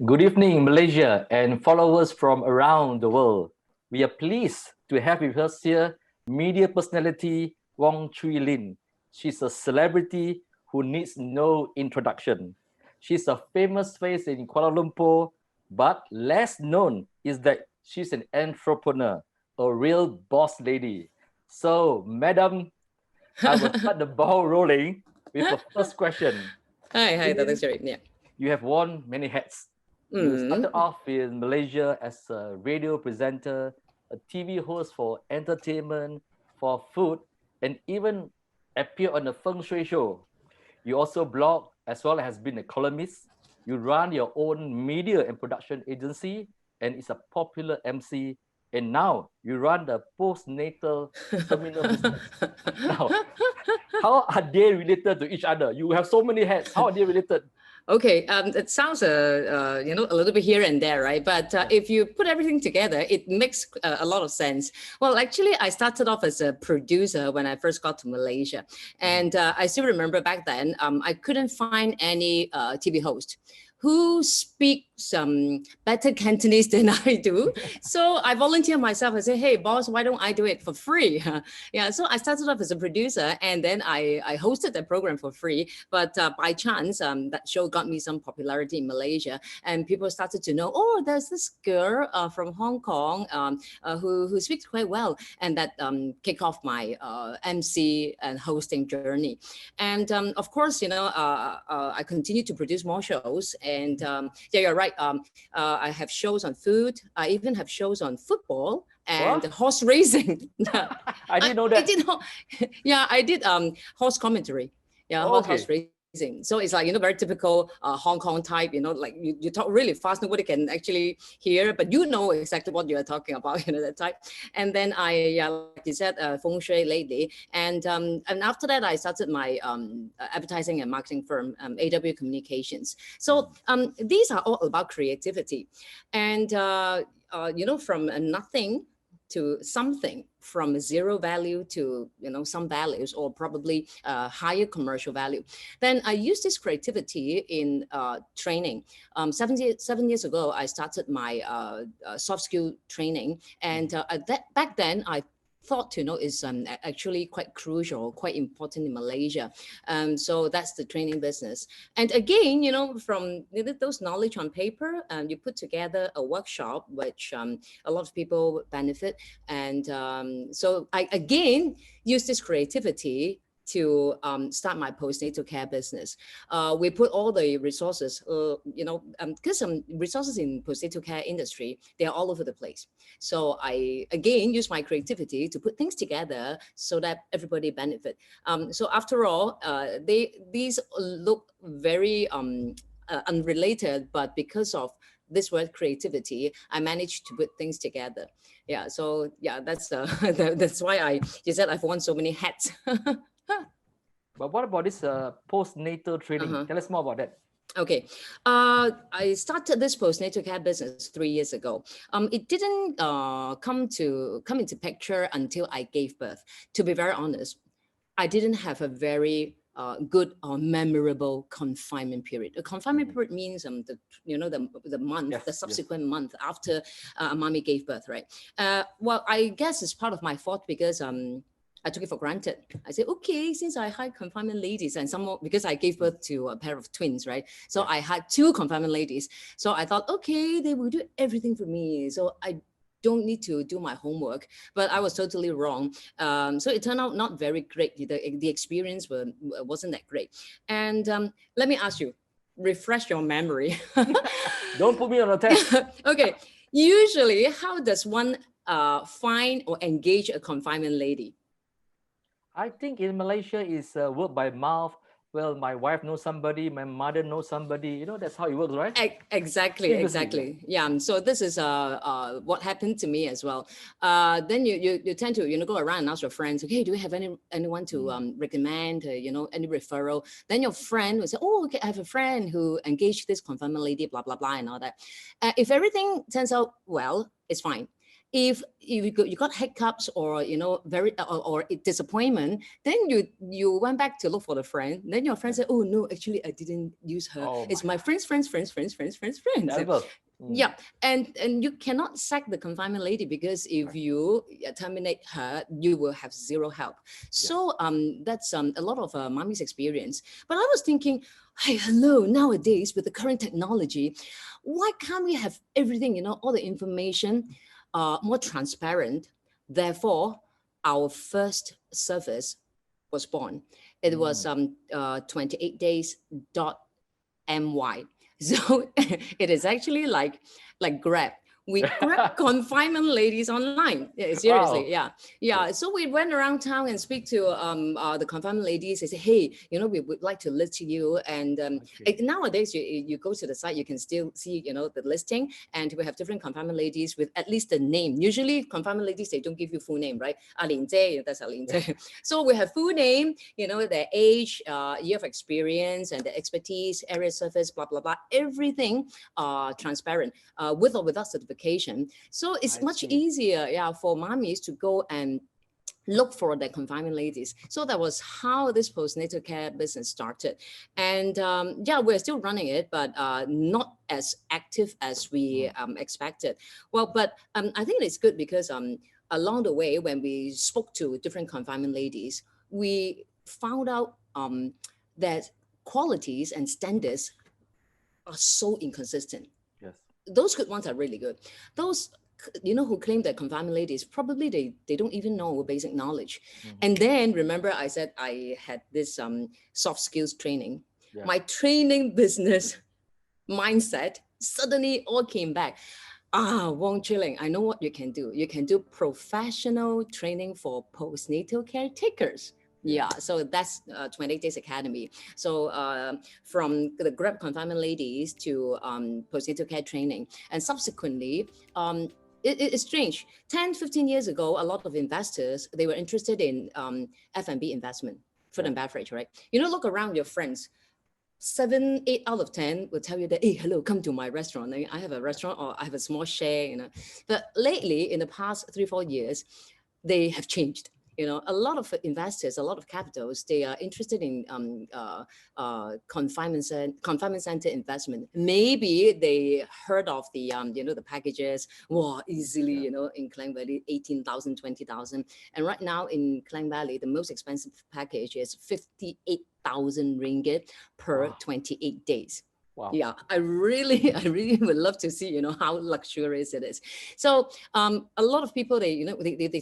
Good evening, Malaysia and followers from around the world. We are pleased to have with us here media personality Wong Chui-ling. She's a celebrity who needs no introduction. She's a famous face in Kuala Lumpur, but less known is that she's an entrepreneur, a real boss lady. So, madam, I will start the ball rolling with the first question. Hi, that's great. Yeah. You have worn many hats. You started off in Malaysia as a radio presenter, a TV host for entertainment, for food, and even appear on a feng shui show. You also blog as well as been a columnist. You run your own media and production agency and is a popular MC. And now you run the postnatal terminal business. Now, how are they related to each other? You have so many hats. How are they related? Okay, it sounds a little bit here and there, right? But if you put everything together, it makes a lot of sense. Well, actually, I started off as a producer when I first got to Malaysia, and I still remember back then I couldn't find any TV host who speak some better Cantonese than I do. So I volunteer myself. I say, hey, boss, why don't I do it for free? Yeah, so I started off as a producer, and then I hosted the program for free. But by chance, that show got me some popularity in Malaysia, and people started to know, oh, there's this girl from Hong Kong who speaks quite well. And that kicked off my MC and hosting journey. And of course, I continue to produce more shows. And yeah, you're right. I have shows on food. I even have shows on football and horse racing. I didn't know that. I did horse commentary. Yeah, horse racing. So it's like, very typical Hong Kong type, like you talk really fast, nobody can actually hear, but you know exactly what you're talking about, that type. And then like you said, feng shui lately. And after that, I started my advertising and marketing firm, AW Communications. So these are all about creativity. And, from nothing to something, from zero value to some values, or probably higher commercial value. Then I use this creativity in training. 7 years ago, I started my soft skill training, and back then I thought is actually quite crucial, quite important in Malaysia. So that's the training business. And again, from those knowledge on paper, you put together a workshop, which a lot of people benefit. And so I again use this creativity to start my postnatal care business. We put all the resources, because resources in postnatal care industry, they're all over the place. So I, again, use my creativity to put things together so that everybody benefit. So after all, these look very unrelated, but because of this word creativity, I managed to put things together. Yeah, so yeah, that's that's why you said I've worn so many hats. But what about this postnatal training? Tell us more about that. Okay, I started this postnatal care business 3 years ago. It didn't come into picture until I gave birth. To be very honest, I didn't have a very good or memorable confinement period. A confinement period means the month, the subsequent month after mommy gave birth, right? Well, I guess it's part of my fault because I took it for granted. I said, okay, since I had confinement ladies and some more, because I gave birth to a pair of twins, right? So I had 2 confinement ladies. So I thought, okay, they will do everything for me. So I don't need to do my homework, but I was totally wrong. So it turned out not very great. The experience wasn't that great. And let me ask you, refresh your memory. Don't put me on a test. Okay, usually how does one find or engage a confinement lady? I think in Malaysia is word by mouth. Well, my wife knows somebody, my mother knows somebody. That's how it works, right? Exactly. Yeah. So this is what happened to me as well. Then you tend to go around and ask your friends, okay, do you have anyone to recommend? Any referral? Then your friend will say, oh, okay, I have a friend who engaged this confinement lady, blah blah blah, and all that. If everything turns out well, it's fine. if you got hiccups or very or disappointment, then you went back to look for the friend. Then your friend said, "Oh no, actually I didn't use her. It's my friends." Terrible. Yeah, and you cannot sack the confinement lady, because if you terminate her, you will have zero help. So that's a lot of mommy's experience. But I was thinking, hey, hello, nowadays with the current technology, why can't we have everything, all the information more transparent? Therefore, our first service was born. It was 28 days.my. So it is actually like Grab. We grab confinement ladies online. Yeah, seriously, yeah. So we went around town and speak to the confinement ladies. They say, hey, we would like to list to you. And nowadays, you go to the site, you can still see, the listing. And we have different confinement ladies with at least a name. Usually, confinement ladies, they don't give you full name, right? Lin Zhe, that's Lin Zhe. So we have full name, their age, year of experience, and the expertise, area service, blah blah blah. Everything transparent, with or without certification. So it's much easier, for mommies to go and look for the confinement ladies. So that was how this postnatal care business started. And we're still running it, but not as active as we expected. Well, but I think it's good because along the way, when we spoke to different confinement ladies, we found out that qualities and standards are so inconsistent. Yes. Those good ones are really good. Those, who claim that confinement ladies, probably they don't even know basic knowledge. And then remember I said I had this soft skills training. My training business mindset suddenly all came back. Wong Chui-ling, I know what you can do. You can do professional training for postnatal caretakers. Yeah, so that's 28 Days Academy. So from the Grab confinement ladies to postnatal care training. And subsequently, it's strange. 10, 15 years ago, a lot of investors, they were interested in F&B investment, food and beverage, right? Look around your friends. 7, 8 out of 10 will tell you that, hey, hello, come to my restaurant. I have a restaurant or I have a small share, But lately, in the past 3, 4 years, they have changed. A lot of investors, a lot of capitals, they are interested in confinement center investment. Maybe they heard of the the packages. Wow, easily in Klang Valley 18,000, 20,000, and right now in Klang Valley the most expensive package is 58,000 ringgit per 28 days. Wow. Yeah, I really would love to see, how luxurious it is. So a lot of people, they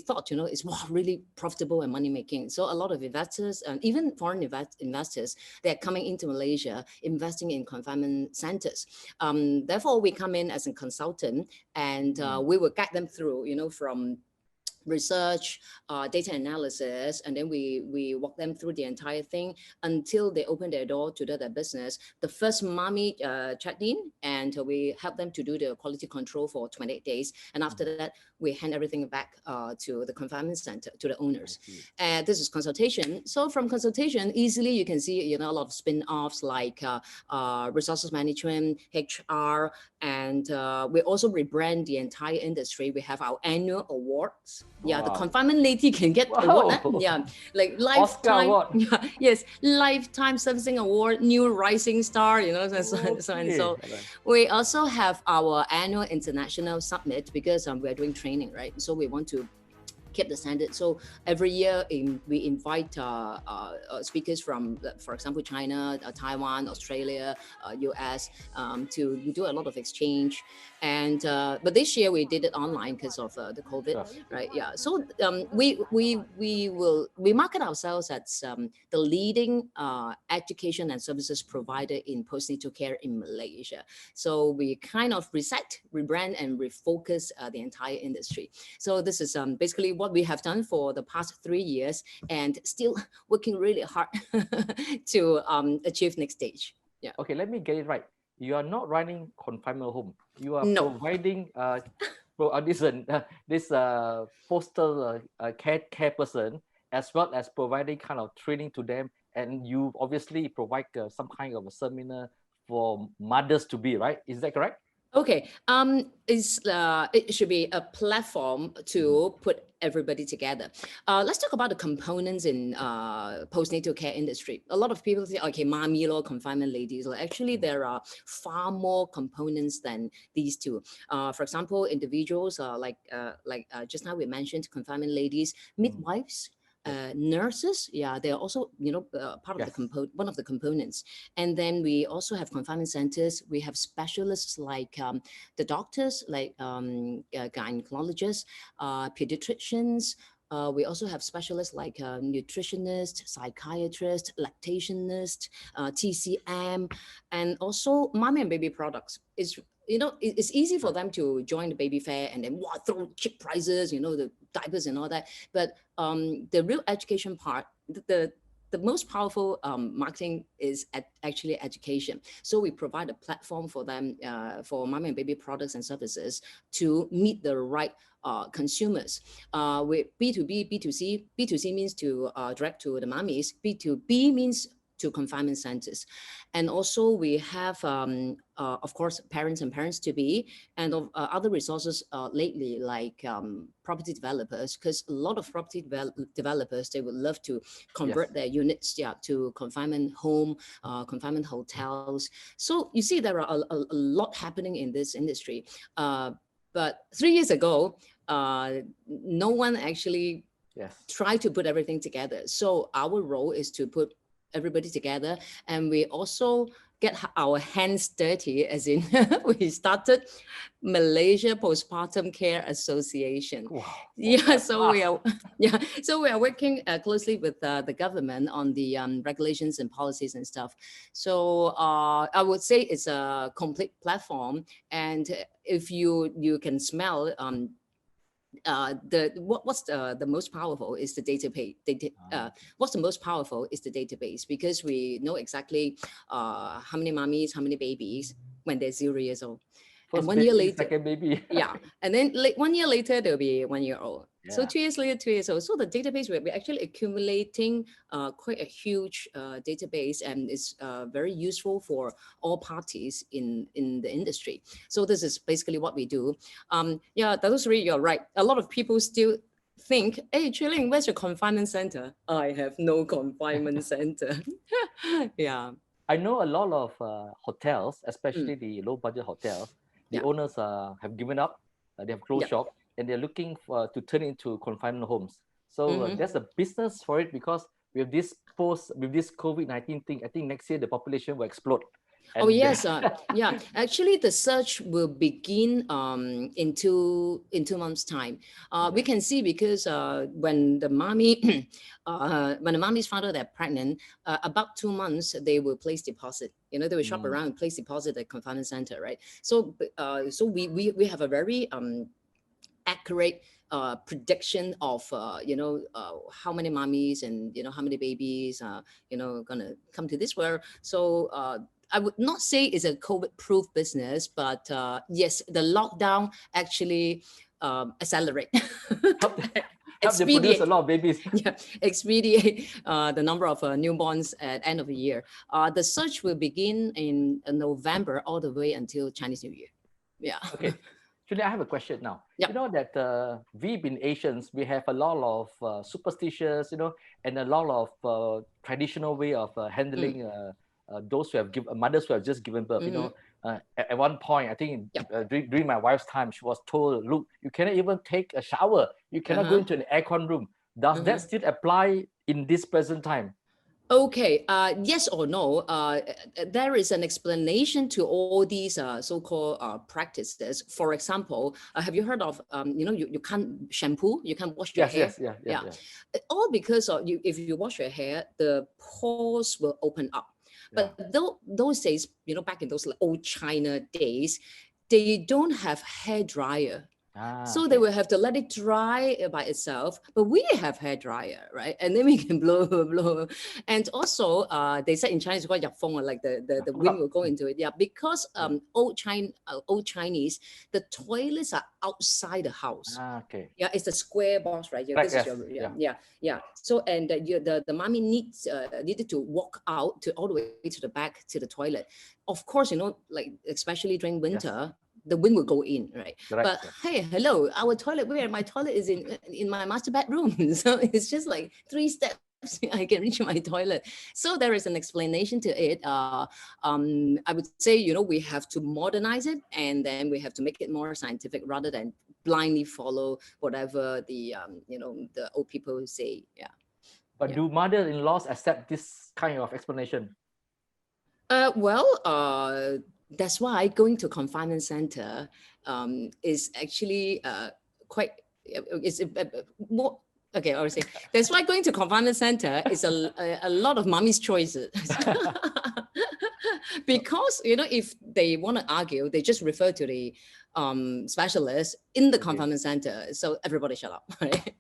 thought, it's really profitable and money making. So a lot of investors, and even foreign investors, they're coming into Malaysia, investing in confinement centers. Therefore, we come in as a consultant, and we will guide them through, from research, data analysis, and then we walk them through the entire thing until they open their door to do their business. The first mommy checked in, and we help them to do the quality control for 28 days. And after that, we hand everything back to the confinement center, to the owners. And this is consultation. So from consultation, easily you can see, a lot of spin-offs like resources management, HR, and we also rebrand the entire industry. We have our annual awards. Yeah, the confinement lady can get award. Yeah, like lifetime. Yeah, yes, lifetime servicing award, new rising star. So. We also have our annual international summit because we're doing training, right? So we want to keep the standard. So every year we invite speakers from, for example, China, Taiwan, Australia, US, to do a lot of exchange. And but this year we did it online because of the COVID, right? Yeah. So we market ourselves as the leading education and services provider in postnatal care in Malaysia. So we kind of rebrand and refocus the entire industry. So this is basically what we have done for the past 3 years, and still working really hard to achieve next stage. Yeah. Okay, let me get it right. You are not running confinement home. You are providing this postal care person, as well as providing kind of training to them. And you obviously provide some kind of a seminar for mothers to be, right? Is that correct? Okay. It should be a platform to put everybody together. Let's talk about the components in postnatal care industry. A lot of people say, okay, mommy law, confinement ladies. Well, actually, there are far more components than these two. For example, individuals just now we mentioned confinement ladies, midwives. Nurses, yeah, they're also part of the one of the components. And then we also have confinement centers. We have specialists like the doctors, like gynecologists, pediatricians. We also have specialists like nutritionists, psychiatrists, lactationist, TCM, and also mommy and baby products. It's easy for them to join the baby fair and then throw cheap prices, the diapers and all that. But the real education part, the most powerful marketing is actually education. So we provide a platform for them, for mommy and baby products and services to meet the right consumers. With B2B, B2C, B2C means to direct to the mommies, B2B means to confinement centers. And also we have, of course, parents and parents-to-be, and other resources lately, like property developers, because a lot of property developers, they would love to convert their units to confinement home, confinement hotels. So you see there are a lot happening in this industry. But 3 years ago, no one actually tried to put everything together. So our role is to put everybody together, and we also get our hands dirty, as in we started Malaysia Postpartum Care Association. Wow. So we are working closely with the government on the regulations and policies and stuff. So I would say it's a complete platform, and if you can smell what's the most powerful is the database. What's the most powerful is the database, because we know exactly how many mommies, how many babies when they're 0 years old. First and 1 baby, year later, second baby. And then 1 year later they'll be 1 year old. So 2 years later, 2 years old. So the database, we're actually accumulating quite a huge database, and it's very useful for all parties in the industry. So this is basically what we do. Those three, you're right. A lot of people still think, hey, Chui-ling, where's your confinement center? I have no confinement center. I know a lot of hotels, especially the low-budget hotels, the owners have given up, they have closed shop, and they're looking to turn it into confinement homes. So there's a business for it, because with this COVID-19 thing, I think next year the population will explode. And actually the search will begin in two months' time. We can see, because when the mommies found out they're pregnant, about 2 months they will place deposit. They will shop around and place deposit at confinement center, right? So we have a very accurate prediction of how many mommies and how many babies gonna come to this world. So I would not say it's a COVID-proof business, but yes, the lockdown actually accelerate. Help they produce a lot of babies. Expedite the number of newborns at end of the year. The search will begin in November all the way until Chinese New Year. Okay. Julie, I have a question now. You know that we being Asians, we have a lot of superstitions, and a lot of traditional way of handling those who have mothers who have just given birth. At one point, I think during my wife's time, she was told, look, you cannot even take a shower. You cannot go into an aircon room. Does that still apply in this present time? Okay, yes or no, there is an explanation to all these so-called practices. For example, have you heard of, you can't shampoo, you can't wash your hair? Yes. All because of if you wash your hair, the pores will open up. But those days, back in those old China days, they don't have hair dryer. So they will have to let it dry by itself, but we have hair dryer, right? And then we can blow. And also, they said in Chinese, like the wind will go into it. Because old Chinese, the toilets are outside the house. It's a square box, right? This is your, So and the mommy needed to walk out all the way to the back to the toilet. Of course, like especially during winter. the wind will go in, right? Correct. But hey, hello, our toilet, where my toilet is in my master bedroom. So it's just like 3 steps. I can reach my toilet. So there is an explanation to it. I would say, we have to modernize it, and then we have to make it more scientific rather than blindly follow whatever the old people say. Yeah. But do mother-in-laws accept this kind of explanation? That's why going to confinement center is actually quite. It's more. Okay, I would say that's why going to confinement center is a lot of mommy's choices. Because if they want to argue, they just refer to the specialist in the confinement center. So everybody shut up, right?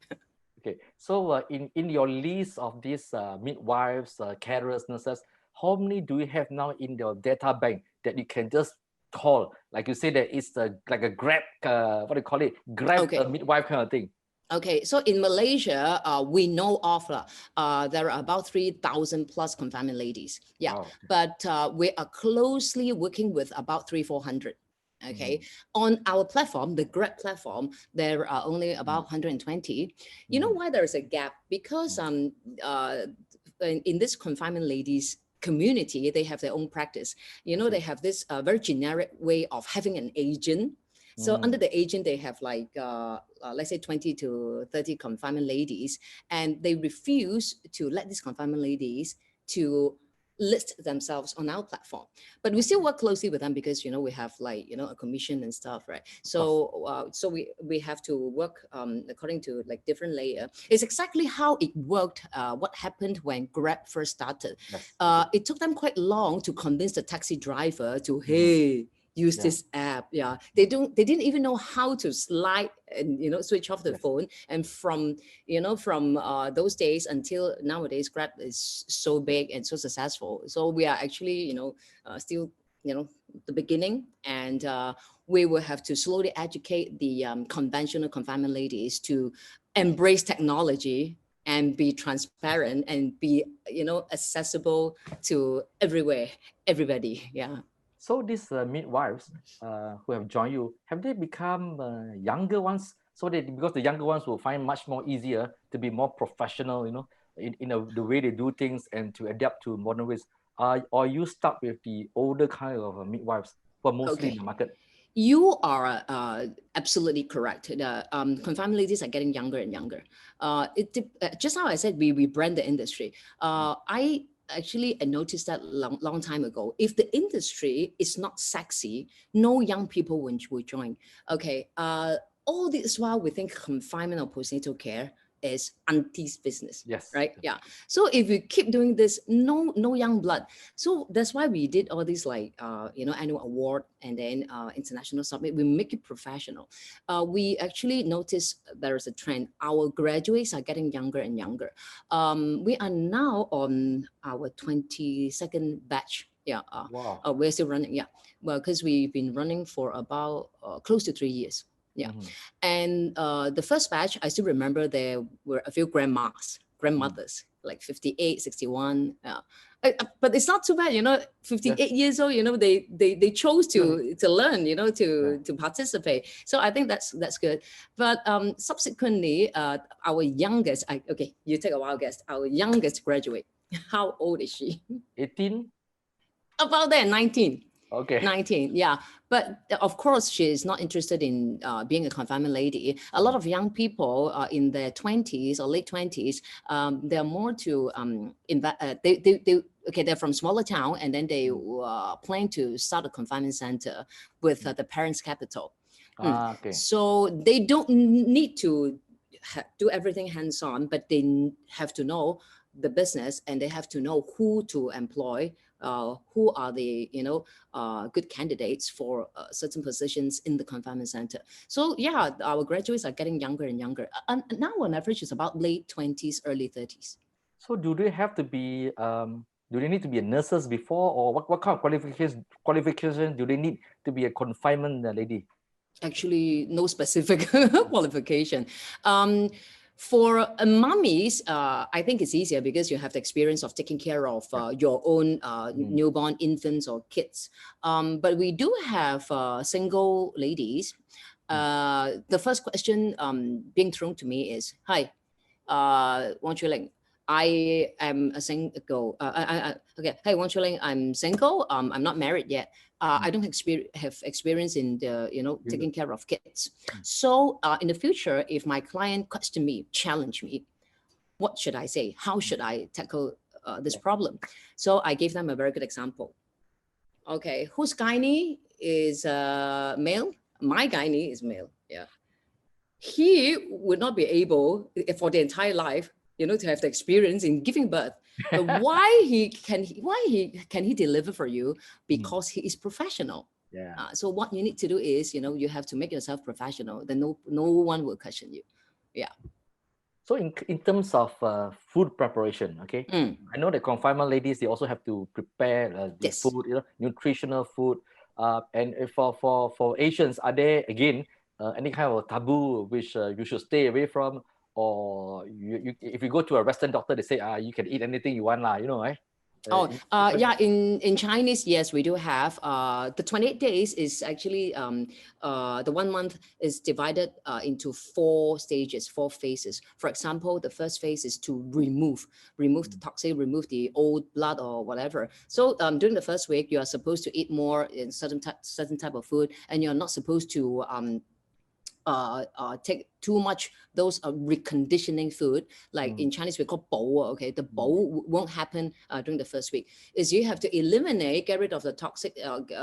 Okay, so in your list of these midwives, carers, nurses, how many do you have now in your data bank that you can just call? Like you say that it's like a grab, what do you call it? Grab a midwife kind of thing. Okay, so in Malaysia, we know of there are about 3,000 plus confinement ladies. Yeah, wow. But we are closely working with about 300-400. Okay, on our platform, the Grab platform, there are only about 120. You know why there is a gap? Because in this confinement ladies community, they have their own practice. They have this very generic way of having an agent. So under the agent, they have like, let's say 20 to 30 confinement ladies, and they refuse to let these confinement ladies to list themselves on our platform. But we still work closely with them because, we have like, a commission and stuff, right? So so we have to work according to like different layer. It's exactly how it worked, what happened when Grab first started. Yes. It took them quite long to convince the taxi driver to, hey, use this app. Yeah, they didn't even know how to slide and switch off the phone. And from those days until nowadays, Grab is so big and so successful. So we are actually still the beginning, and we will have to slowly educate the conventional confinement ladies to embrace technology and be transparent and be accessible to everybody. Yeah. So these midwives who have joined you, have they become younger ones? So that because the younger ones will find much more easier to be more professional, in the way they do things and to adapt to modern ways. Or you stuck with the older kind of midwives who are mostly in the market? You are absolutely correct. The confinement ladies are getting younger and younger. Just how I said, we brand the industry. I actually noticed that long time ago. If the industry is not sexy, no young people will join. Okay, all this while we think confinement or postnatal care is auntie's business. Yes. Right. Yeah. So if we keep doing this, no young blood. So that's why we did all these like annual award and then international summit. We make it professional. We actually notice there is a trend. Our graduates are getting younger and younger. We are now on our 22nd batch. Yeah. Wow. We're still running. Yeah. Well, because we've been running for about close to 3 years. Yeah. And the first batch, I still remember there were a few grandmothers, like 58, 61. But it's not too bad, 58 years old, they chose to learn, to participate. So I think that's good. But subsequently, our youngest, you take a wild guess, our youngest graduate, how old is she? 18? About there, 19. Okay. 19, yeah. But of course, she is not interested in being a confinement lady. A lot of young people in their 20s or late 20s, they're more to they're from smaller town, and then they plan to start a confinement center with the parents' capital. Okay. So they don't need to do everything hands-on, but they have to know the business, and they have to know who to employ, who are the good candidates for certain positions in the confinement center. So yeah, our graduates are getting younger and younger. And now on average is about late 20s, early 30s. So do they have to be do they need to be nurses before, or what kind of qualifications do they need to be a confinement lady? Actually, no specific qualification. For mummies, I think it's easier because you have the experience of taking care of your own newborn infants or kids. But we do have single ladies. The first question being thrown to me is, hi, Wong Chui-ling, I am a single. Okay, hey, Wong Chui-ling, I'm single. I'm not married yet. I don't have experience in the, taking care of kids. So in the future, if my client question me, challenge me, what should I say? How should I tackle this problem? So I gave them a very good example. Okay, whose gynae is male? My gynae is male. Yeah. He would not be able for the entire life, to have the experience in giving birth. But why can he deliver for you? Because he is professional. Yeah. So what you need to do is, you have to make yourself professional. Then no one will question you. Yeah. So in terms of food preparation, okay, I know the confinement ladies, they also have to prepare the food, nutritional food. And for Asians, are there again any kind of taboo which you should stay away from? Or if you go to a Western doctor, they say you can eat anything you want, right? Yeah, in Chinese, yes, we do have. The 28 days is actually, the 1 month is divided into 4 stages, 4 phases. For example, the first phase is to remove the toxic, remove the old blood or whatever. So during the first week, you are supposed to eat more in certain type of food, and you're not supposed to take too much those reconditioning food, like in Chinese we call bo. Okay, the bo won't happen during the first week. Is you have to get rid of the toxic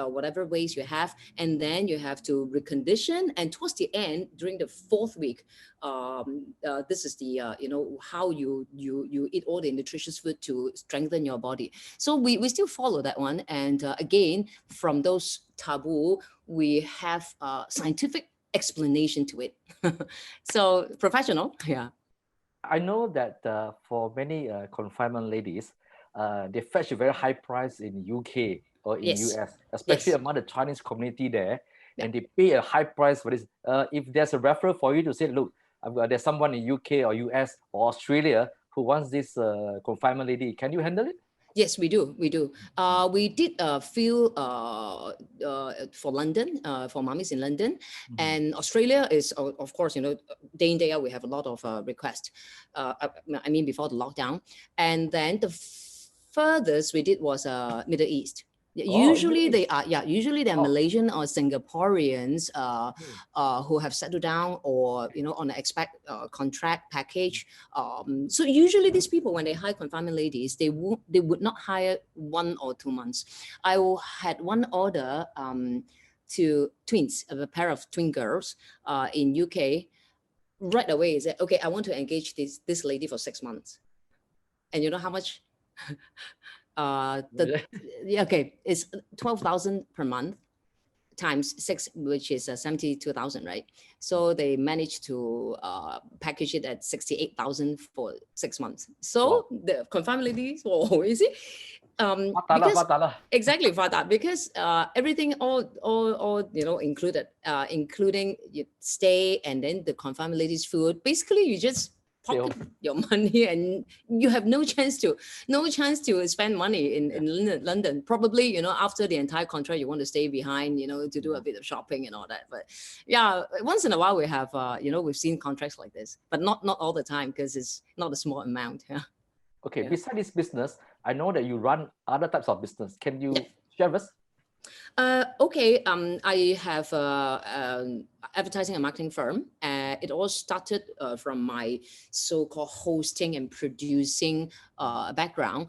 whatever waste you have, and then you have to recondition. And towards the end, during the 4th week, this is the how you eat all the nutritious food to strengthen your body. So we still follow that one. And again, from those taboo, we have scientific explanation to it. So professional. Yeah, I know that for many confinement ladies, they fetch a very high price in UK or in US, especially among the Chinese community there, and they pay a high price for this. If there's a referral for you to say, look, there's someone in UK or US or Australia who wants this confinement lady, can you handle it? Yes, we do. We did a few for London, for mummies in London, and Australia is, of course, day in, day out, we have a lot of requests. I mean, before the lockdown. And then the furthest we did was Middle East. Usually they are Malaysian or Singaporeans who have settled down or on an contract package. So usually these people, when they hire confinement ladies, they would not hire 1 or 2 months. I had one order to twins, a pair of twin girls in UK. Right away, he said, okay, I want to engage this lady for 6 months. And you know how much? It's 12,000 per month times 6, which is 72,000, right? So they managed to package it at 68,000 for 6 months. So the confinement ladies, you see, exactly for that, because everything all included, including your stay and then the confinement ladies' food. Basically, you just pocket your money, and you have no chance to spend money in London. Probably, after the entire contract, you want to stay behind, to do a bit of shopping and all that. But yeah, once in a while we have, we've seen contracts like this, but not all the time, because it's not a small amount. Yeah. Okay. Besides this business, I know that you run other types of business. Can you share with us? Okay, I have an advertising and marketing firm. It all started from my so-called hosting and producing background.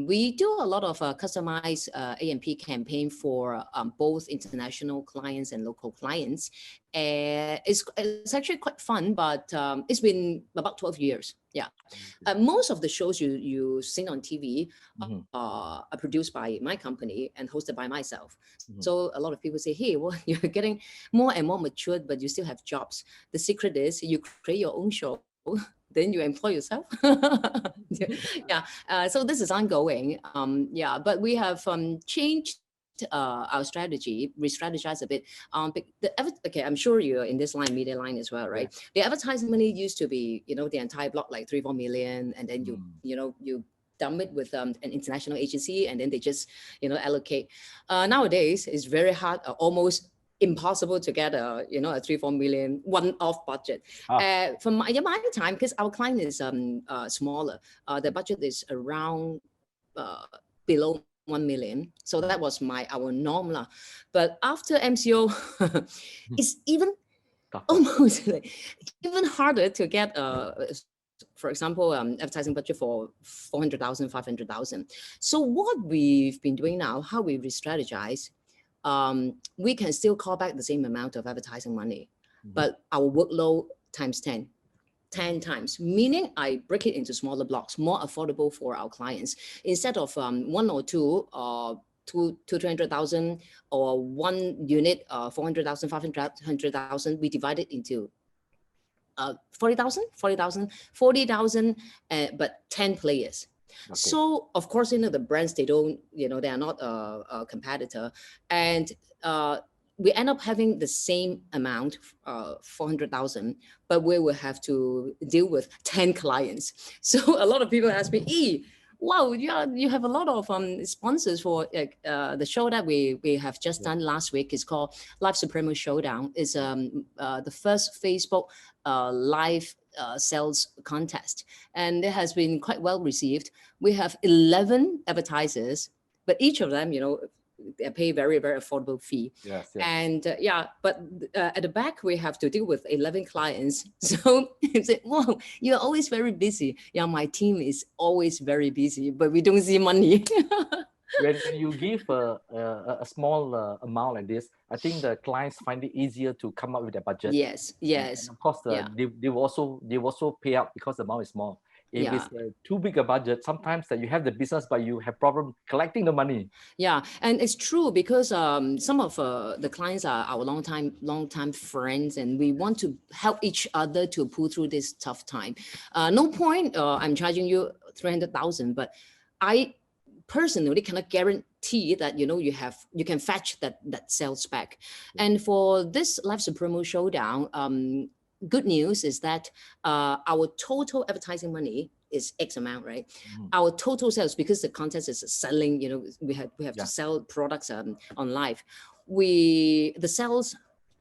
We do a lot of customized A&P campaign for both international clients and local clients. It's actually quite fun, but it's been about 12 years. Yeah. Most of the shows you seen on TV are produced by my company and hosted by myself. So a lot of people say, hey, well, you're getting more and more matured, but you still have jobs. The secret is you create your own show, then you employ yourself. So this is ongoing. But we have changed our strategy, re-strategize a bit. Okay, I'm sure you're in this line, media line as well, right? Yeah. The advertising money used to be, the entire block, like 3-4 million, and then you dump it with an international agency, and then they just, allocate. Nowadays, it's very hard, almost impossible to get a 3-4 million one-off budget. From my time, because our client is smaller, the budget is around below 1 million. So that was our norm lah. But after MCO, it's even almost even harder to get for example, advertising budget for 400,000, 500,000. So what we've been doing now, how we re-strategize, we can still call back the same amount of advertising money, but our workload times 10 times, meaning I break it into smaller blocks, more affordable for our clients. Instead of 1 or 2 or 200,000 or one unit, 400,000, 500,000, we divide it into 40,000, but 10 players. Okay. So of course, the brands, they don't, they are not a competitor, and we end up having the same amount, 400,000, but we will have to deal with 10 clients. So a lot of people ask me, wow, you have a lot of sponsors for the show that we have just done last week. Is called Live Supremo Showdown. It's the first Facebook live sales contest, and it has been quite well received. We have 11 advertisers, but each of them, they pay very, very affordable fee. Yes. And but at the back, we have to deal with 11 clients. So you say, wow, you're always very busy. Yeah, my team is always very busy, but we don't see money. When you give a small amount like this, I think the clients find it easier to come up with their budget. Yes. And of course, they will also pay up because the amount is small. If it's too big a budget, sometimes that you have the business, but you have problem collecting the money. Yeah, and it's true because some of the clients are our long time friends, and we want to help each other to pull through this tough time. No point I'm charging you 300,000, but I personally cannot guarantee that you can fetch that sales back. And for this Live Supremo Showdown, good news is that our total advertising money is X amount, right? Our total sales, because the contest is selling, we have to sell products on live.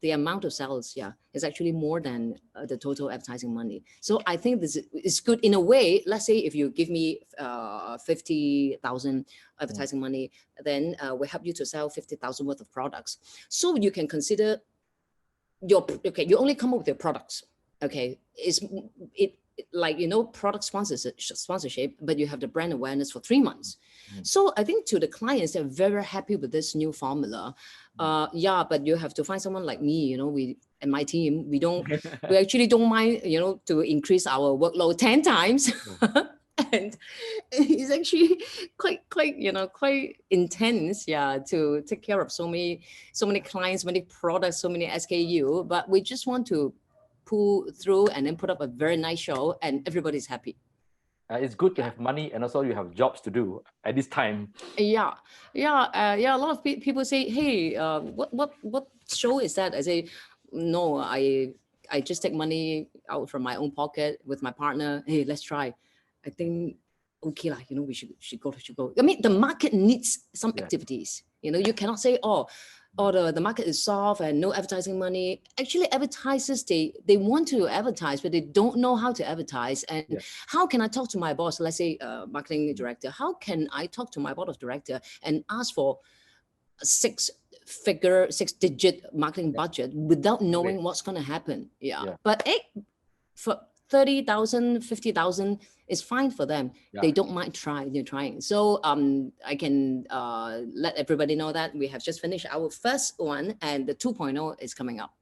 The amount of sales, is actually more than the total advertising money. So I think this is good in a way. Let's say if you give me 50,000 advertising money, then we help you to sell 50,000 worth of products. So you can consider you only come up with your products. Okay, product sponsorship, but you have the brand awareness for 3 months. So I think to the clients, they're very happy with this new formula. But you have to find someone like me, we and my team, we actually don't mind, to increase our workload 10 times. And it's actually quite intense, to take care of so many clients, many products, so many SKU. But we just want to pull through and then put up a very nice show, and everybody's happy. It's good to have money, and also you have jobs to do at this time. A lot of people say, hey, what show is that? I say, no, I just take money out from my own pocket with my partner. Hey, let's try. I think okay, we should go. I mean, the market needs some activities. You cannot say, the market is soft and no advertising money. Actually, advertisers, they want to advertise, but they don't know how to advertise. And how can I talk to my boss, let's say marketing director, how can I talk to my board of director and ask for a 6-digit marketing budget without knowing what's going to happen? But for 30,000, 50,000 is fine for them. They don't mind trying. So I can let everybody know that we have just finished our first one, and the 2.0 is coming up.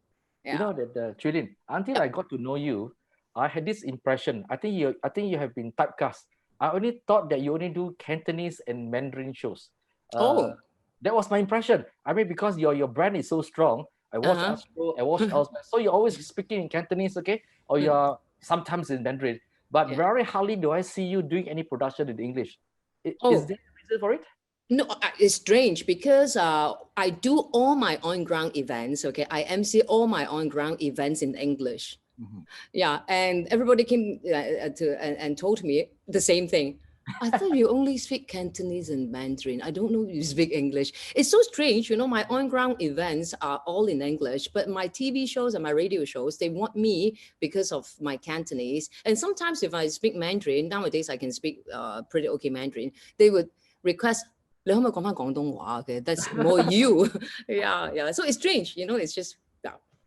You know that, Chulin, until I got to know you, I had this impression. I think you have been typecast. I only thought that you only do Cantonese and Mandarin shows. That was my impression. I mean, because your brand is so strong. I watched Astro, I watched elsewhere. So you're always speaking in Cantonese, okay? Or you're sometimes in Mandarin. But very hardly do I see you doing any production in English. Is there a reason for it? No, it's strange because I do all my on-ground events. Okay, I MC all my on-ground events in English. Mm-hmm. Yeah, and everybody came and told me the same thing. I thought you only speak Cantonese and Mandarin. I don't know you speak English. It's so strange, my on-ground events are all in English, but my TV shows and my radio shows, they want me because of my Cantonese. And sometimes if I speak Mandarin, nowadays I can speak pretty okay Mandarin, they would request,你可唔可以講返廣東話? Okay, that's more you. Yeah. So it's strange, it's just,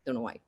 don't know why.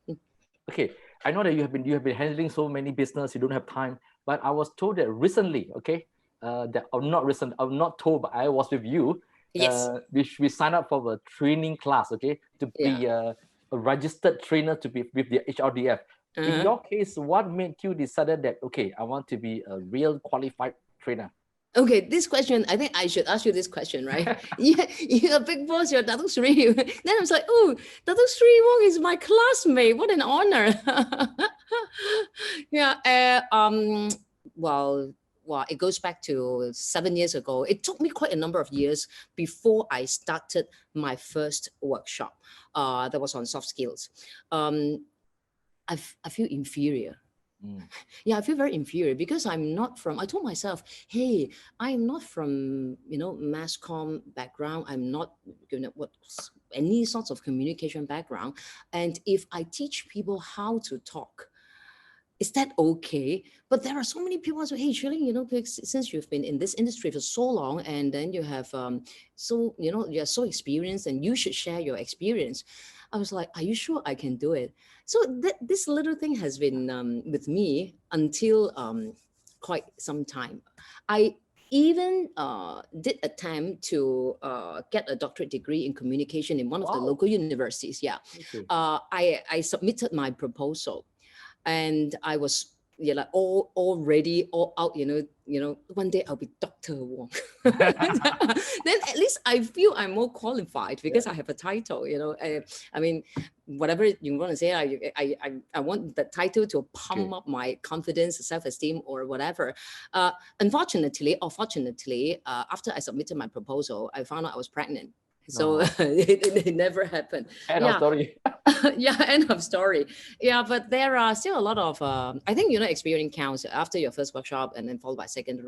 Okay, I know that you have been handling so many business, you don't have time, but I was told that recently, okay, that I'm not told, but I was with you. Yes. We signed up for a training class, okay, to be a registered trainer to be with the HRDF. In your case, what made you decided that, okay, I want to be a real qualified trainer? Okay, this question, I think I should ask you this question, right? You're a big boss, you're Datuk Sri. Then I was like, oh, Datuk Sri Wong is my classmate. What an honor. Well, it goes back to 7 years ago. It took me quite a number of years before I started my first workshop that was on soft skills. I feel inferior. Yeah, I feel very inferior because I told myself, hey, I'm not from, mass comm background. I'm not, any sorts of communication background. And if I teach people how to talk, is that okay? But there are so many people who say, hey, Chui-ling, since you've been in this industry for so long, and then you have, you're so experienced and you should share your experience. I was like, are you sure I can do it? So this little thing has been with me until quite some time. I even did attempt to get a doctorate degree in communication in one of the local universities. Yeah, okay. I submitted my proposal, and I was all ready, all out, one day I'll be Dr. Wong. Then at least I feel I'm more qualified because I have a title, I mean, whatever you want to say, I want the title to pump up my confidence, self-esteem, or whatever. Unfortunately, or fortunately, after I submitted my proposal, I found out I was pregnant. So it never happened. End of story. End of story. Yeah, but there are still a lot of, I think, experience counts after your first workshop and then followed by second,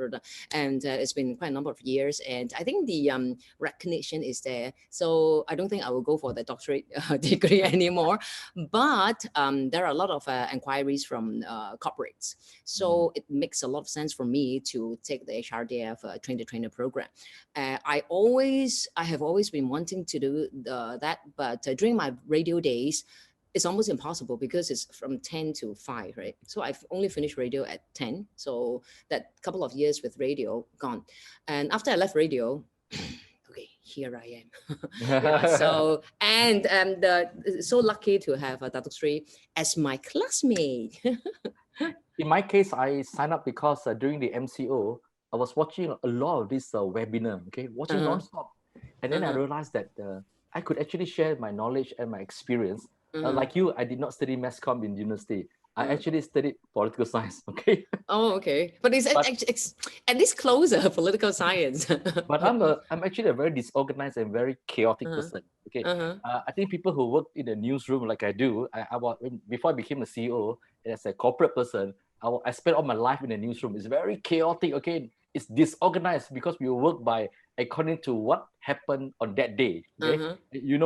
and it's been quite a number of years. And I think the recognition is there. So I don't think I will go for the doctorate degree anymore. But there are a lot of inquiries from corporates. So it makes a lot of sense for me to take the HRDF train-the-trainer program. I have always been wanting to do that, but during my radio days, it's almost impossible because it's from 10 to 5, right? So I've only finished radio at 10. So that couple of years with radio gone. And after I left radio, okay, here I am. So lucky to have Datuk Sri as my classmate. In my case, I signed up because during the MCO, I was watching a lot of this webinar, watching nonstop. And then I realized that I could actually share my knowledge and my experience. Like you, I did not study mass comm in university. I actually studied political science, Oh, okay. But it's at least closer, political science. But I'm actually a very disorganized and very chaotic person, I think people who work in the newsroom like I do, before I became a CEO, as a corporate person, I spent all my life in the newsroom. It's very chaotic, It's disorganized because we work according to what happened on that day. You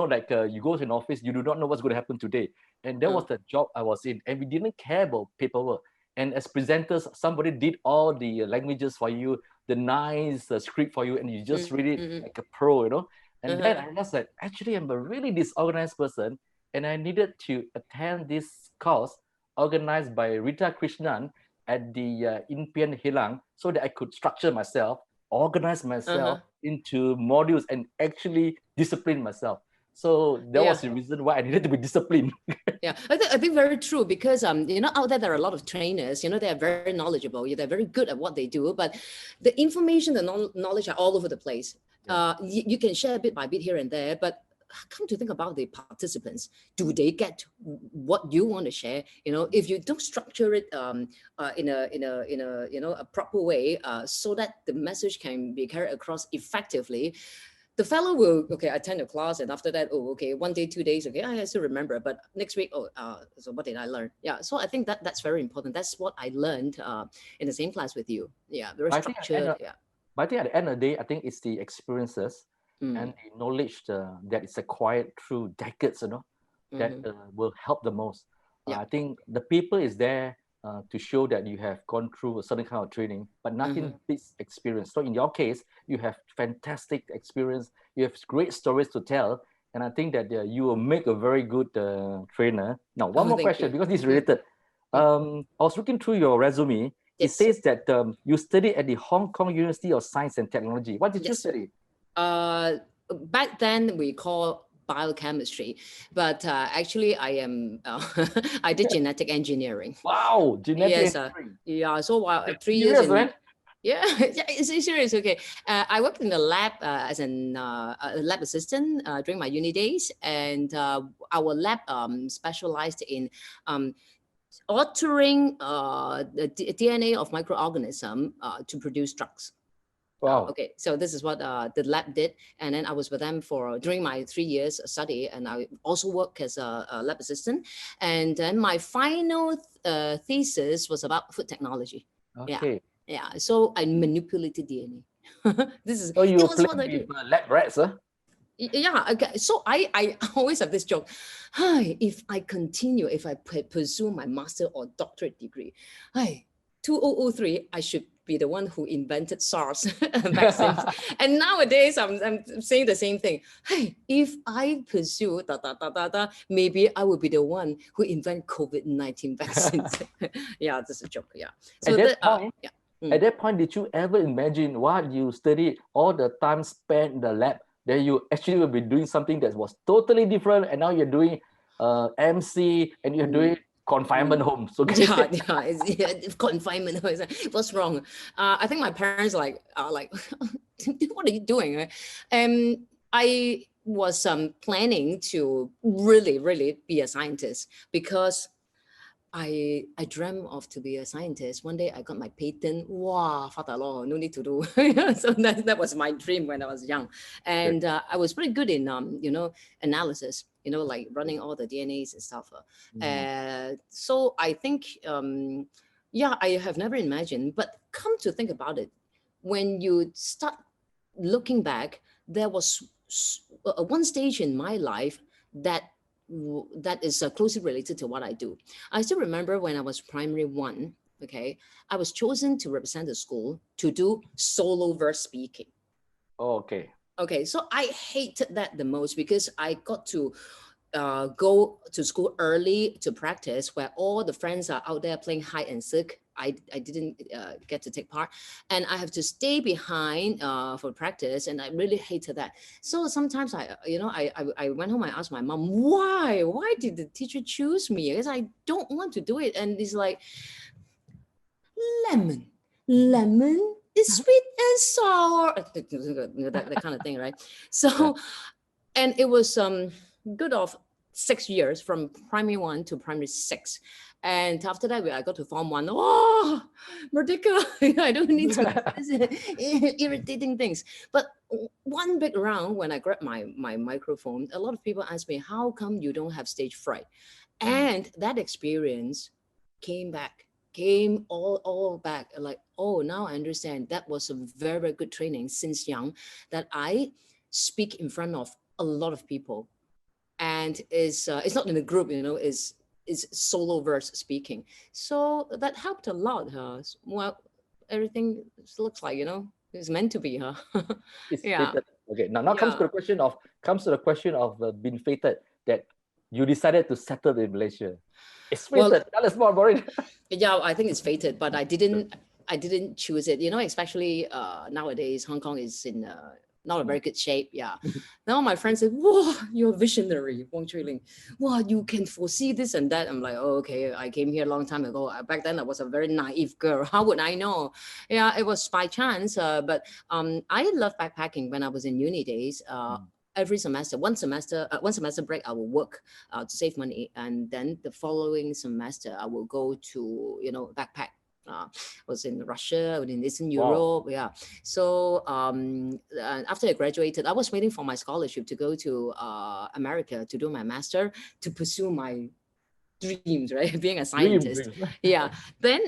go to an office, you do not know what's going to happen today. And that was the job I was in. And we didn't care about paperwork. And as presenters, somebody did all the languages for you, the nice script for you, and you just read it like a pro, And then I realized that actually I'm a really disorganized person, and I needed to attend this course organized by Rita Krishnan at the Impian Hilang, so that I could structure myself, organize myself into modules, and actually discipline myself. So that was the reason why I needed to be disciplined. I think very true, because out there are a lot of trainers, they are very knowledgeable, they're very good at what they do, but the information, the knowledge are all over the place. You can share bit by bit here and there, but come to think about the participants, do they get what you want to share? If you don't structure it in a proper way, so that the message can be carried across effectively, the fellow will, attend the class, and after that, 1 day, 2 days, I still remember, but next week, so what did I learn? Yeah, so I think that's very important. That's what I learned in the same class with you. Yeah, very structured. But I think at the end of the day, I think it's the experiences and the knowledge that is acquired through decades, that will help the most. I think the people is there to show that you have gone through a certain kind of training, but nothing beats experience. So in your case, you have fantastic experience. You have great stories to tell. And I think that you will make a very good trainer. Now, one more question, because this is related. I was looking through your resume. It says that you studied at the Hong Kong University of Science and Technology. What did you study? Back then, we call biochemistry, but actually I am I did genetic engineering. Wow, genetic engineering. Yeah, so while 3 years in, it's serious. I worked in the lab as a lab assistant during my uni days, and our lab specialized in altering the DNA of microorganism to produce drugs. Wow. So this is what the lab did, and then I was with them during my 3 years study, and I also worked as a lab assistant. And then my final thesis was about food technology. Okay. Yeah. So I manipulated DNA. So you were playing with lab rats, huh? Yeah. Okay. So I always have this joke. If I pursue my master or doctorate degree, 2003, I should be the one who invented SARS vaccines. And nowadays, I'm saying the same thing. If I pursue maybe I will be the one who invent COVID-19 vaccines. Yeah, that's a joke. Yeah. So at that point, did you ever imagine what you studied all the time spent in the lab, that you actually will be doing something that was totally different, and now you're doing MC and you're doing confinement homes? Confinement homes. What's wrong? I think my parents are like, what are you doing? I was planning to really be a scientist, because I dreamt of to be a scientist. One day I got my patent. Wow, father law, no need to do. So that was my dream when I was young, and I was pretty good in analysis. Like running all the DNAs and stuff. So I think I have never imagined. But come to think about it, when you start looking back, there was one stage in my life that is closely related to what I do. I still remember when I was primary 1, I was chosen to represent the school to do solo verse speaking. Okay, so I hated that the most, because I got to go to school early to practice, where all the friends are out there playing hide and seek. I didn't get to take part, and I have to stay behind for practice, and I really hated that. So sometimes I went home, I asked my mom, why did the teacher choose me? Because I don't want to do it. And it's like, lemon is sweet and sour, that kind of thing, right? So, and it was good of 6 years, from primary 1 to primary 6. And after that, I got to Form 1. Oh, ridiculous. I don't need to irritating things. But one big round, when I grabbed my microphone, a lot of people asked me, how come you don't have stage fright? And that experience came all back. Like, oh, now I understand. That was a very, very good training since young, that I speak in front of a lot of people. And it's not in a group, is solo verse speaking. So that helped a lot. Well, everything looks like, it's meant to be. It's fated. Okay, now comes to the question of being fated, that you decided to settle in Malaysia. It's fated. Tell us more about it. Yeah, I think it's fated, but I didn't choose it. Especially nowadays, Hong Kong is in not a very good shape. Yeah. Now my friends said, "Whoa, you're a visionary, Wong Chui-ling. Wow, you can foresee this and that." I'm like, oh, okay, I came here a long time ago. Back then I was a very naive girl. How would I know? Yeah, it was by chance. But I love backpacking when I was in uni days. Every semester, one semester break, I will work to save money, and then the following semester I will go to backpack. was in Russia, I was in Eastern Europe. Yeah. So after I graduated, I was waiting for my scholarship to go to America to do my master, to pursue my dreams, right? Being a scientist. Yeah. Then,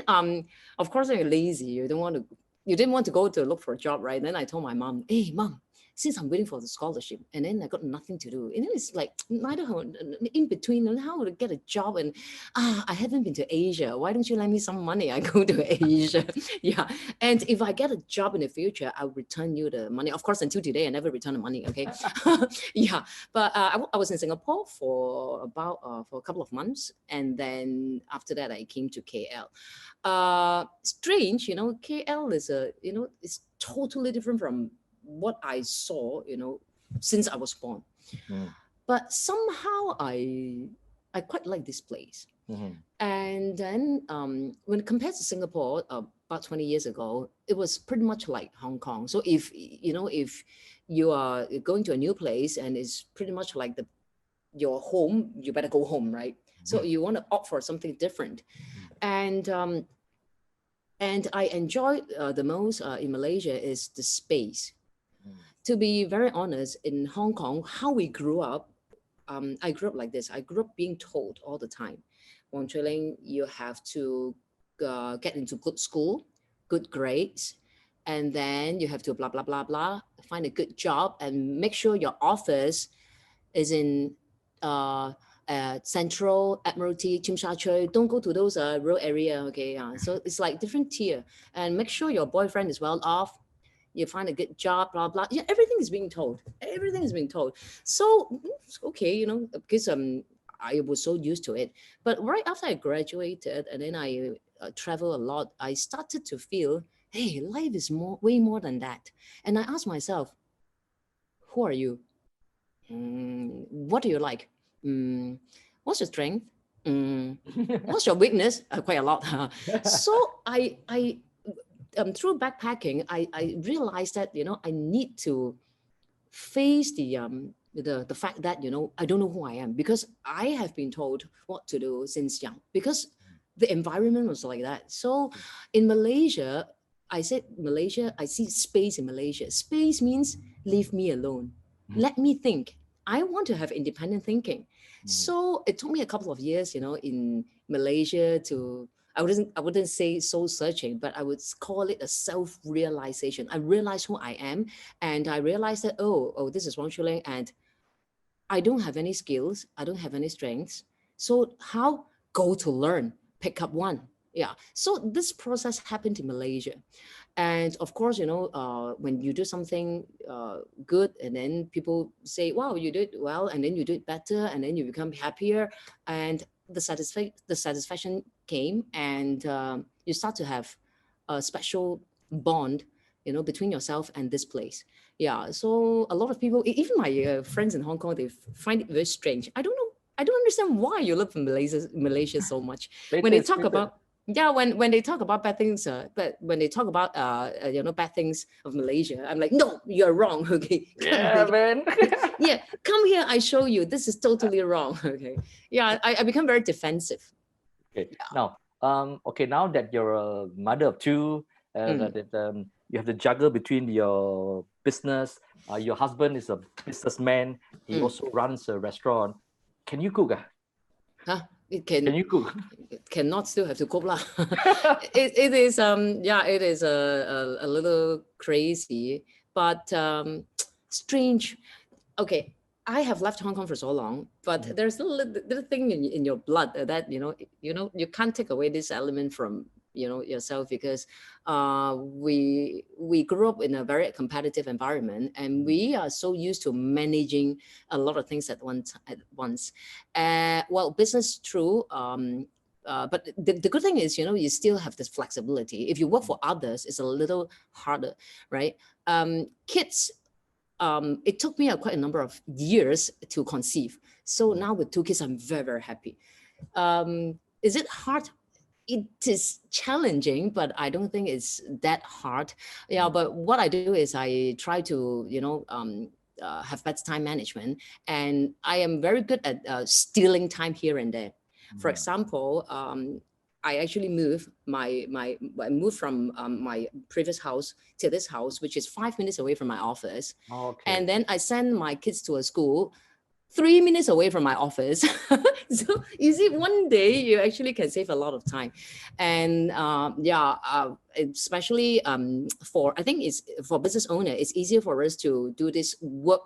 of course, when you're lazy, you didn't want to go to look for a job, right? Then I told my mom, hey, mom, since I'm waiting for the scholarship, and then I got nothing to do, and then it's like neither in between, and how to get a job, and I haven't been to Asia. Why don't you lend me some money? I go to Asia. Yeah, and if I get a job in the future, I'll return you the money. Of course, until today, I never return the money. Okay, yeah, but I was in Singapore for about for a couple of months, and then after that, I came to KL. Strange, KL is it's totally different from what I saw, since I was born. But somehow I quite like this place. And then when compared to Singapore about 20 years ago, it was pretty much like Hong Kong. So if you are going to a new place and it's pretty much like your home, you better go home, right? So you want to opt for something different. And I enjoy the most in Malaysia is the space. To be very honest, in Hong Kong, how we grew up, I grew up like this. I grew up being told all the time, Wong Chui-ling, you have to get into good school, good grades, and then you have to blah, blah, blah, blah, find a good job and make sure your office is in Central, Admiralty, Tsim Sha Tsui. Don't go to those rural area, okay? So it's like different tier. And make sure your boyfriend is well off. You find a good job, blah, blah. Yeah, everything is being told. Everything is being told. So, okay, because I was so used to it. But right after I graduated and then I travel a lot, I started to feel, hey, life is way more than that. And I asked myself, who are you? What do you like? What's your strength? What's your weakness? Quite a lot. So I through backpacking, I realized that I need to face the fact that I don't know who I am, because I have been told what to do since young, because the environment was like that. So in Malaysia, I said Malaysia, I see space in Malaysia. Space means leave me alone. Let me think. I want to have independent thinking. So it took me a couple of years, in Malaysia to, I wouldn't say soul searching, but I would call it a self-realization. I realized who I am, and I realized that, oh, this is Wong Chui-ling, and I don't have any skills. I don't have any strengths. So how? Go to learn, pick up one. Yeah. So this process happened in Malaysia. And of course, when you do something good, and then people say, wow, you did well, and then you do it better, and then you become happier, and the satisfaction came, and you start to have a special bond, between yourself and this place. Yeah. So a lot of people, even my friends in Hong Kong, they find it very strange. I don't know. I don't understand why you love Malaysia so much. When they talk about, when they talk about bad things, but when they talk about bad things of Malaysia, I'm like, no, you're wrong. Okay. Yeah, man. Yeah, come here. I show you. This is totally wrong. Okay. Yeah, I become very defensive. Okay. Yeah. Now, now that you're a mother of two, you have to juggle between your business. Your husband is a businessman. He also runs a restaurant. Can you cook? Can you cook? Cannot, still have to cook lah. It is it is a little crazy, but strange. Okay, I have left Hong Kong for so long, but there's a little thing in your blood that you can't take away this element from yourself, because we grew up in a very competitive environment, and we are so used to managing a lot of things at once. Well, business true, but the good thing is, you still have this flexibility. If you work for others, it's a little harder, right? Kids, it took me quite a number of years to conceive. So now with 2 kids, I'm very, very happy. Is it hard? It is challenging, but I don't think it's that hard. Yeah, but what I do is I try to, have better time management, and I am very good at stealing time here and there. For example, I actually moved I moved from my previous house to this house, which is 5 minutes away from my office. Okay. And then I send my kids to a school 3 minutes away from my office. So you see, one day you actually can save a lot of time. And especially for, I think it's for business owner, it's easier for us to do this work,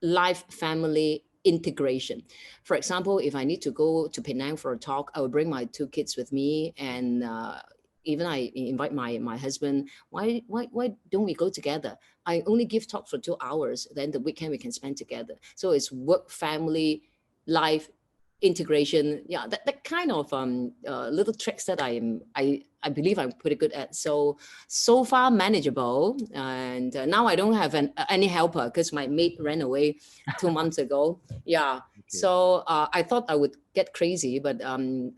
life, family integration. For example, if I need to go to Penang for a talk, I will bring my 2 kids with me, and even I invite my husband. Why don't we go together? I only give talk for 2 hours. Then the weekend we can spend together. So it's work, family, life integration. Yeah, that kind of little tricks that I believe I'm pretty good at. So far manageable. And now I don't have any helper because my maid ran away 2 months ago. Yeah. Okay. So I thought I would get crazy, but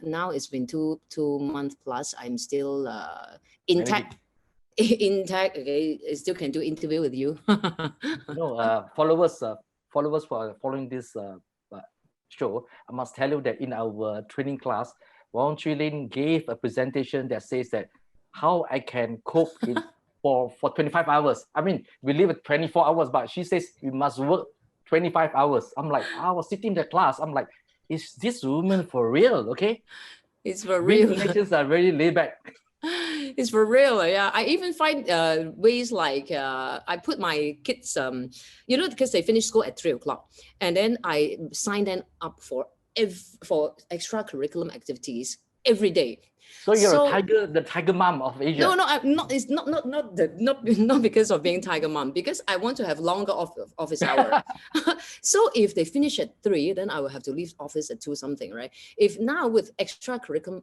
now it's been two months plus. I'm still intact. Intact. Okay, I still can do interview with you. Followers for following this show, I must tell you that in our training class, Wong Chui-ling gave a presentation that says that how I can cope for 25 hours. I mean, we live at 24 hours, but she says we must work 25 hours. I'm like, I was sitting in the class. I'm like, is this woman for real? Okay. It's for real. Malaysians are very laid back. It's for real. Yeah, I even find ways like I put my kids, because they finish school at 3 o'clock, and then I sign them up for extracurriculum activities every day. So you're the tiger mom of Asia. No, I'm not. It's not because of being tiger mom. Because I want to have longer office hour. So if they finish at 3, then I will have to leave office at 2 something, right? If now with extracurriculum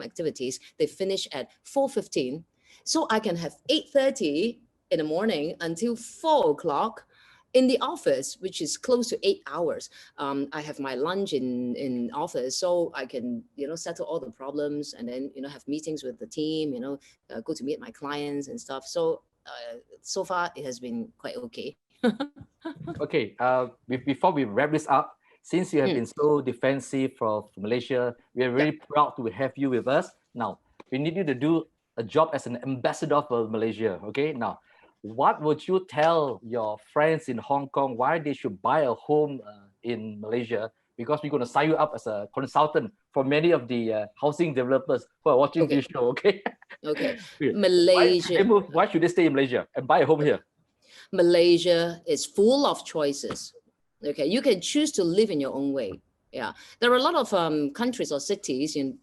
activities, they finish at 4:15, so I can have 8:30 in the morning until 4 o'clock in the office, which is close to 8 hours. I have my lunch in office, so I can, settle all the problems, and then, have meetings with the team, go to meet my clients and stuff. So, so far it has been quite okay. Okay. Before we wrap this up, since you have been so defensive for Malaysia, we are really proud to have you with us. Now, we need you to do a job as an ambassador for Malaysia. Okay. Now, what would you tell your friends in Hong Kong why they should buy a home in Malaysia? Because we're going to sign you up as a consultant for many of the housing developers who are watching this show, okay? Okay. Malaysia. Why should they stay in Malaysia and buy a home here? Malaysia is full of choices. Okay, you can choose to live in your own way. Yeah, there are a lot of countries or cities, and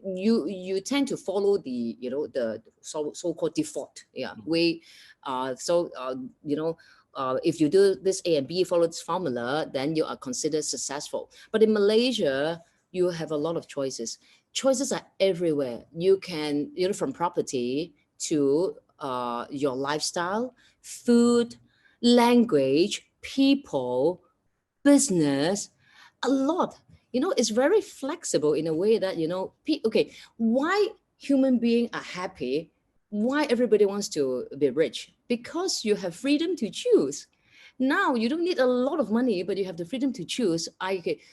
you tend to follow the the so-called default way. If you do this A and B, follow this formula, then you are considered successful. But in Malaysia, you have a lot of choices. Choices are everywhere. You can, from property to your lifestyle, food, language, people, business, a lot. It's very flexible in a way that, okay, why human beings are happy? Why everybody wants to be rich? Because you have freedom to choose. Now you don't need a lot of money, but you have the freedom to choose.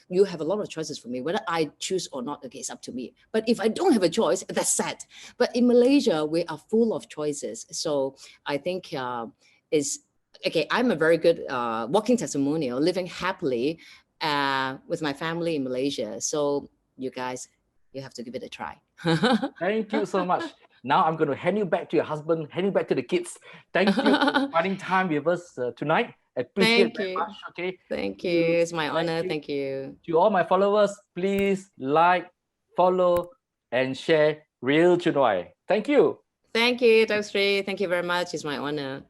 You have a lot of choices for me. Whether I choose or not, okay, it's up to me. But if I don't have a choice, that's sad. But in Malaysia, we are full of choices. So I think I'm a very good walking testimonial, living happily with my family in Malaysia. So you guys, you have to give it a try. Thank you so much. Now I'm going to hand you back to your husband, hand you back to the kids. Thank you for spending time with us tonight. I appreciate it very much. Okay. Thank you. It's my honor. Thank you. To all my followers, please like, follow, and share RealChunWai. Thank you. Thank you, Dr. Sri. Thank you very much. It's my honor.